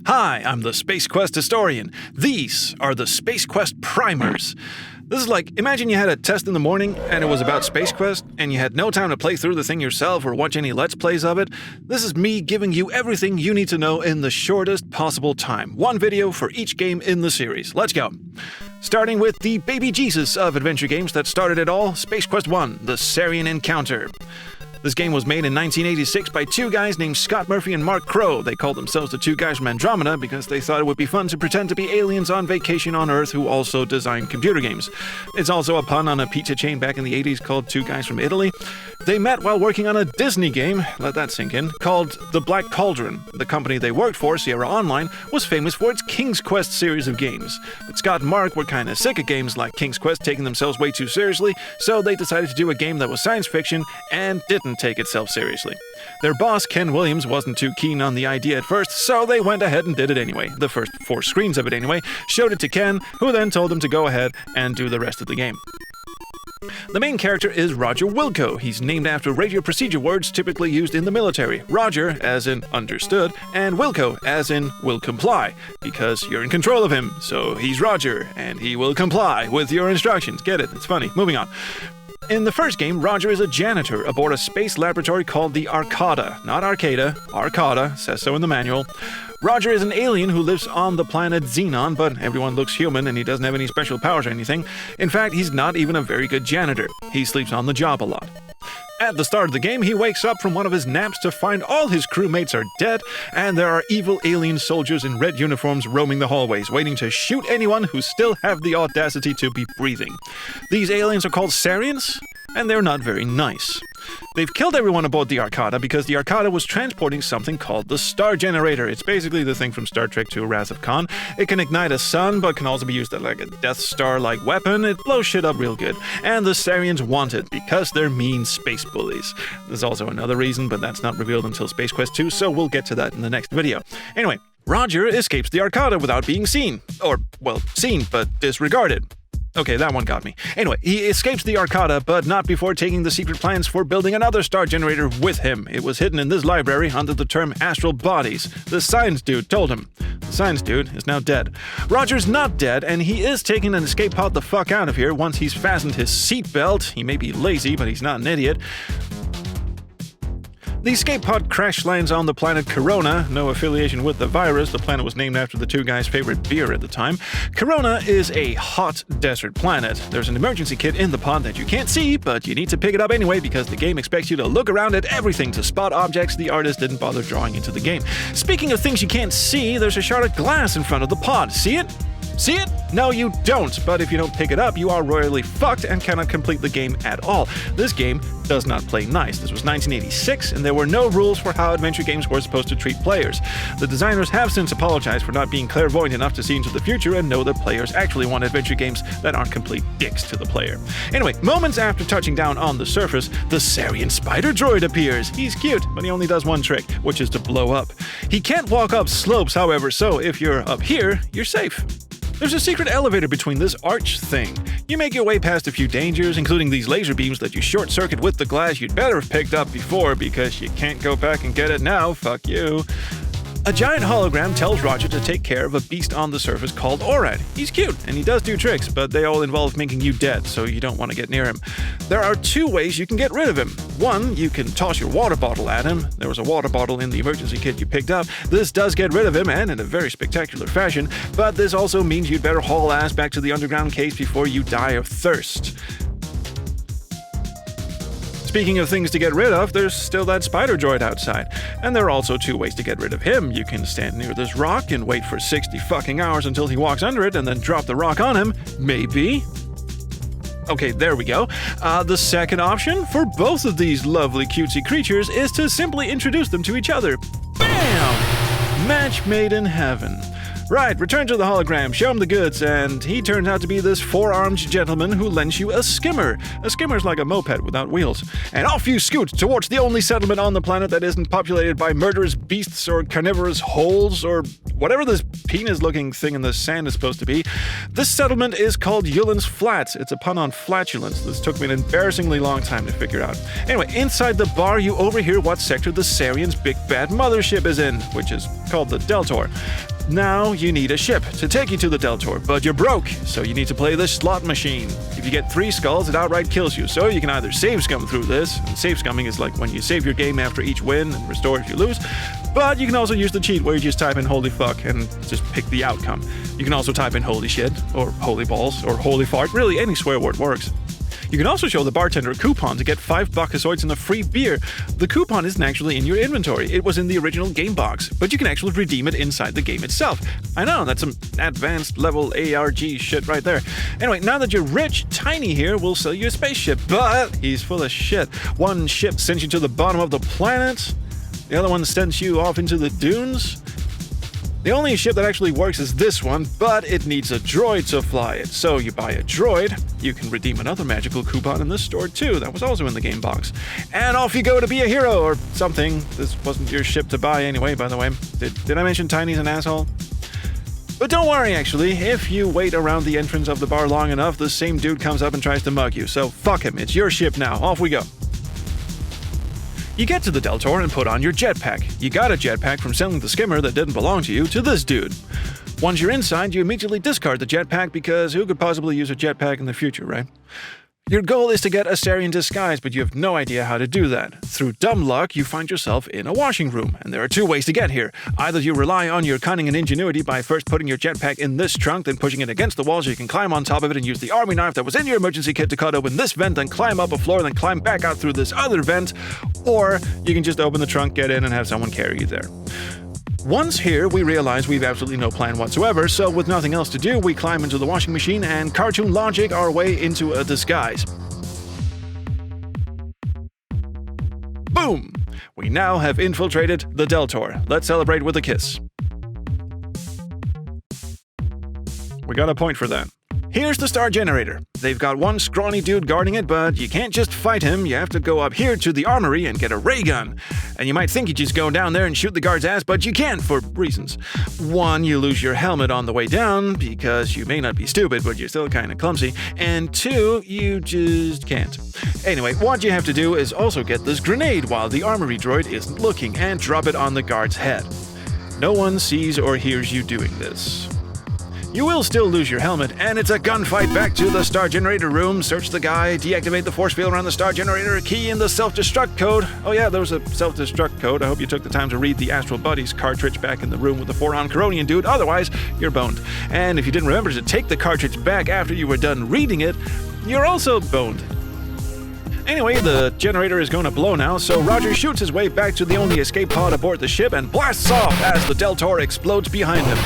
Hi, I'm the Space Quest historian. These are the Space Quest primers. This is like, imagine you had a test in the morning and it was about Space Quest and you had no time to play through the thing yourself or watch any Let's Plays of it. This is me giving you everything you need to know in the shortest possible time. One video for each game in the series. Let's go. Starting with the baby Jesus of adventure games that started it all, Space Quest 1, The Sarian Encounter. This game was made in 1986 by two guys named Scott Murphy and Mark Crow. They called themselves the two guys from Andromeda because they thought it would be fun to pretend to be aliens on vacation on Earth who also designed computer games. It's also a pun on a pizza chain back in the 80s called Two Guys from Italy. They met while working on a Disney game, let that sink in, called The Black Cauldron. The company they worked for, Sierra Online, was famous for its King's Quest series of games. But Scott and Mark were kinda sick of games like King's Quest taking themselves way too seriously, so they decided to do a game that was science fiction and didn't take itself seriously. Their boss, Ken Williams, wasn't too keen on the idea at first, so they went ahead and did it anyway. The first 4 screens of it anyway, showed it to Ken, who then told them to go ahead and do the rest of the game. The main character is Roger Wilco. He's named after radio procedure words typically used in the military. Roger, as in understood, and Wilco, as in will comply, because you're in control of him. So he's Roger, and he will comply with your instructions. Get it? It's funny. Moving on. In the first game, Roger is a janitor aboard a space laboratory called the Arcada. Not Arcada, Arcada, says so in the manual. Roger is an alien who lives on the planet Xenon, but everyone looks human and he doesn't have any special powers or anything. In fact, he's not even a very good janitor. He sleeps on the job a lot. At the start of the game, he wakes up from one of his naps to find all his crewmates are dead, and there are evil alien soldiers in red uniforms roaming the hallways, waiting to shoot anyone who still have the audacity to be breathing. These aliens are called Sarians, and they're not very nice. They've killed everyone aboard the Arcada because the Arcada was transporting something called the Star Generator. It's basically the thing from Star Trek II: Wrath of Khan. It can ignite a sun, but can also be used as like a Death Star-like weapon. It blows shit up real good. And the Sarians want it because they're mean space bullies. There's also another reason, but that's not revealed until Space Quest 2, so we'll get to that in the next video. Anyway, Roger escapes the Arcada without being seen. Or, well, seen, but disregarded. Okay, that one got me. Anyway, he escapes the Arcada, but not before taking the secret plans for building another star generator with him. It was hidden in this library under the term astral bodies. The science dude told him. The science dude is now dead. Roger's not dead, and he is taking an escape pod the fuck out of here once he's fastened his seatbelt. He may be lazy, but he's not an idiot. The escape pod crash lands on the planet Corona, no affiliation with the virus. The planet was named after the two guys' favorite beer at the time. Corona is a hot desert planet. There's an emergency kit in the pod that you can't see, but you need to pick it up anyway because the game expects you to look around at everything to spot objects the artist didn't bother drawing into the game. Speaking of things you can't see, there's a shard of glass in front of the pod. See it? See it? No, you don't, but if you don't pick it up, you are royally fucked and cannot complete the game at all. This game does not play nice. This was 1986, and there were no rules for how adventure games were supposed to treat players. The designers have since apologized for not being clairvoyant enough to see into the future and know that players actually want adventure games that aren't complete dicks to the player. Anyway, moments after touching down on the surface, the Sarian spider droid appears. He's cute, but he only does one trick, which is to blow up. He can't walk up slopes, however, so if you're up here, you're safe. There's a secret elevator between this arch thing. You make your way past a few dangers, including these laser beams that you short-circuit with the glass you'd better have picked up before because you can't go back and get it now, fuck you. A giant hologram tells Roger to take care of a beast on the surface called Orad. He's cute, and he does do tricks, but they all involve making you dead, so you don't want to get near him. There are 2 ways you can get rid of him. One, you can toss your water bottle at him. There was a water bottle in the emergency kit you picked up. This does get rid of him, and in a very spectacular fashion, but this also means you'd better haul ass back to the underground cave before you die of thirst. Speaking of things to get rid of, there's still that spider droid outside. And there are also 2 ways to get rid of him. You can stand near this rock and wait for 60 fucking hours until he walks under it and then drop the rock on him. Maybe. Okay, there we go. The second option for both of these lovely cutesy creatures is to simply introduce them to each other. Bam! Match made in heaven. Right, return to the hologram, show him the goods, and he turns out to be this four-armed gentleman who lends you a skimmer. A skimmer's like a moped without wheels. And off you scoot towards the only settlement on the planet that isn't populated by murderous beasts or carnivorous holes or whatever this penis-looking thing in the sand is supposed to be. This settlement is called Yulin's Flats. It's a pun on flatulence. This took me an embarrassingly long time to figure out. Anyway, inside the bar, you overhear what sector the Sarian's big bad mothership is in, which is called the Deltor. Now you need a ship to take you to the Deltor, but you're broke, so you need to play this slot machine. If you get 3 skulls, it outright kills you, so you can either save scum through this, and save scumming is like when you save your game after each win and restore if you lose, but you can also use the cheat where you just type in holy fuck and just pick the outcome. You can also type in holy shit, or holy balls, or holy fart, really any swear word works. You can also show the bartender a coupon to get 5 Bacchusoids and a free beer. The coupon isn't actually in your inventory. It was in the original game box, but you can actually redeem it inside the game itself. I know, that's some advanced level ARG shit right there. Anyway, now that you're rich, Tiny here will sell you a spaceship, but he's full of shit. One ship sends you to the bottom of the planet. The other one sends you off into the dunes. The only ship that actually works is this one, but it needs a droid to fly it. So you buy a droid, you can redeem another magical coupon in this store too, that was also in the game box. And off you go to be a hero or something. This wasn't your ship to buy anyway, by the way. Did I mention Tiny's an asshole? But don't worry, actually, if you wait around the entrance of the bar long enough, the same dude comes up and tries to mug you. So fuck him, it's your ship now, off we go. You get to the Deltor and put on your jetpack. You got a jetpack from selling the skimmer that didn't belong to you to this dude. Once you're inside, you immediately discard the jetpack because who could possibly use a jetpack in the future, right? Your goal is to get a Sarian disguise, but you have no idea how to do that. Through dumb luck, you find yourself in a washing room, and there are 2 ways to get here. Either you rely on your cunning and ingenuity by first putting your jetpack in this trunk, then pushing it against the wall so you can climb on top of it and use the army knife that was in your emergency kit to cut open this vent, then climb up a floor, then climb back out through this other vent, or you can just open the trunk, get in, and have someone carry you there. Once here, we realize we've absolutely no plan whatsoever, so with nothing else to do, we climb into the washing machine and cartoon logic our way into a disguise. Boom! We now have infiltrated the Deltor. Let's celebrate with a kiss. We got a point for that. Here's the star generator. They've got one scrawny dude guarding it, but you can't just fight him. You have to go up here to the armory and get a ray gun. And you might think you just go down there and shoot the guard's ass, but you can't for reasons. 1, you lose your helmet on the way down, because you may not be stupid, but you're still kinda clumsy. And 2, you just can't. Anyway, what you have to do is also get this grenade while the armory droid isn't looking, and drop it on the guard's head. No one sees or hears you doing this. You will still lose your helmet, and it's a gunfight back to the star generator room. Search the guy, deactivate the force field around the star generator, key in the self-destruct code. Oh yeah, there was a self-destruct code. I hope you took the time to read the Astral Buddies cartridge back in the room with the 4-on Coronian dude, otherwise you're boned. And if you didn't remember to take the cartridge back after you were done reading it, you're also boned. Anyway, the generator is going to blow now, so Roger shoots his way back to the only escape pod aboard the ship and blasts off as the Deltor explodes behind him.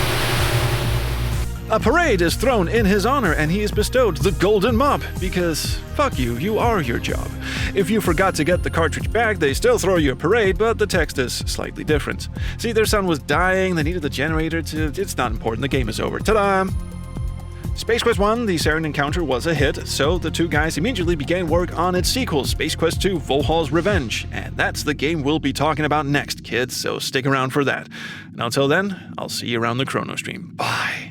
A parade is thrown in his honor, and he is bestowed the Golden Mop, because fuck you, you are your job. If you forgot to get the cartridge back, they still throw you a parade, but the text is slightly different. See, their son was dying, they needed the generator to... It's not important, the game is over. Ta-da! Space Quest 1, the Sarian encounter, was a hit, so the 2 guys immediately began work on its sequel, Space Quest 2 Volhal's Revenge. And that's the game we'll be talking about next, kids, so stick around for that. And until then, I'll see you around the Chrono Stream. Bye!